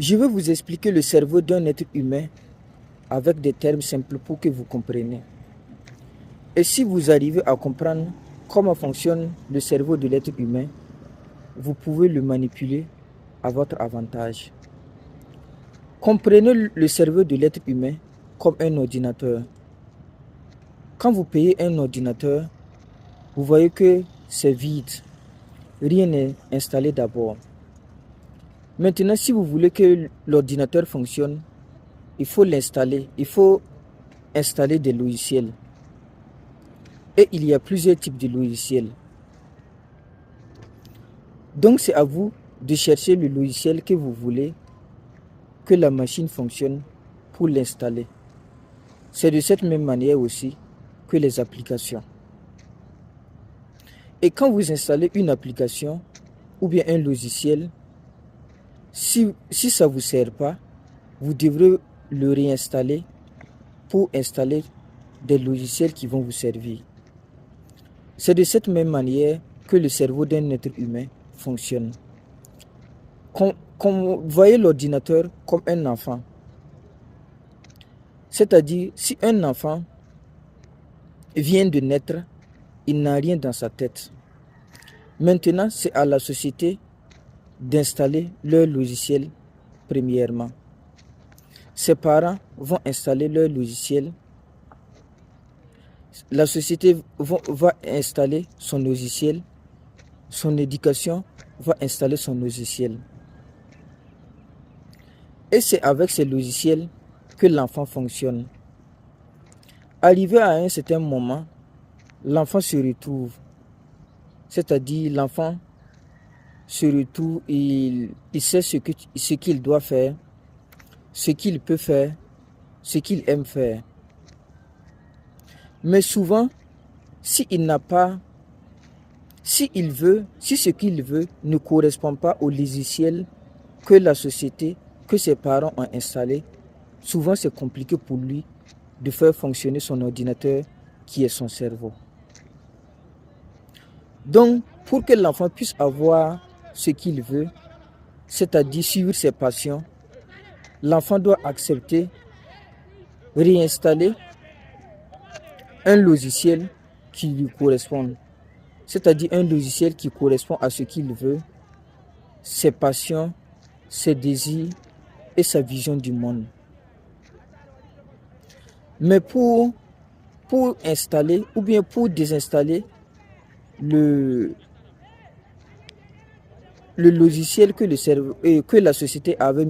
Je vais vous expliquer le cerveau d'un être humain avec des termes simples pour que vous compreniez. Et si vous arrivez à comprendre comment fonctionne le cerveau de l'être humain, vous pouvez le manipuler à votre avantage. Comprenez le cerveau de l'être humain comme un ordinateur. Quand vous payez un ordinateur, vous voyez que c'est vide. Rien n'est installé d'abord. Maintenant, si vous voulez que l'ordinateur fonctionne, il faut l'installer. Il faut installer des logiciels. Et il y a plusieurs types de logiciels. Donc, c'est à vous de chercher le logiciel que vous voulez que la machine fonctionne pour l'installer. C'est de cette même manière aussi que les applications. Et quand vous installez une application ou bien un logiciel, si ça ne vous sert pas, vous devrez le réinstaller pour installer des logiciels qui vont vous servir. C'est de cette même manière que le cerveau d'un être humain fonctionne. Vous voyez l'ordinateur comme un enfant. C'est-à-dire, si un enfant vient de naître, il n'a rien dans sa tête. Maintenant, c'est à la société d'installer leur logiciel premièrement. Ses parents vont installer leur logiciel. La société va installer son logiciel. Son éducation va installer son logiciel. Et c'est avec ces logiciels que l'enfant fonctionne. Arrivé à un certain moment, l'enfant se retrouve. C'est-à-dire l'enfant se retrouve, il sait ce qu'il doit faire, ce qu'il peut faire, ce qu'il aime faire. Mais souvent, si ce qu'il veut ne correspond pas au logiciel que la société, que ses parents ont installé, souvent c'est compliqué pour lui de faire fonctionner son ordinateur qui est son cerveau. Donc, pour que l'enfant puisse avoir ce qu'il veut, c'est-à-dire suivre ses passions, l'enfant doit accepter, réinstaller un logiciel qui lui correspond. C'est-à-dire un logiciel qui correspond à ce qu'il veut, ses passions, ses désirs et sa vision du monde. Mais pour installer ou bien pour désinstaller le logiciel que la société avait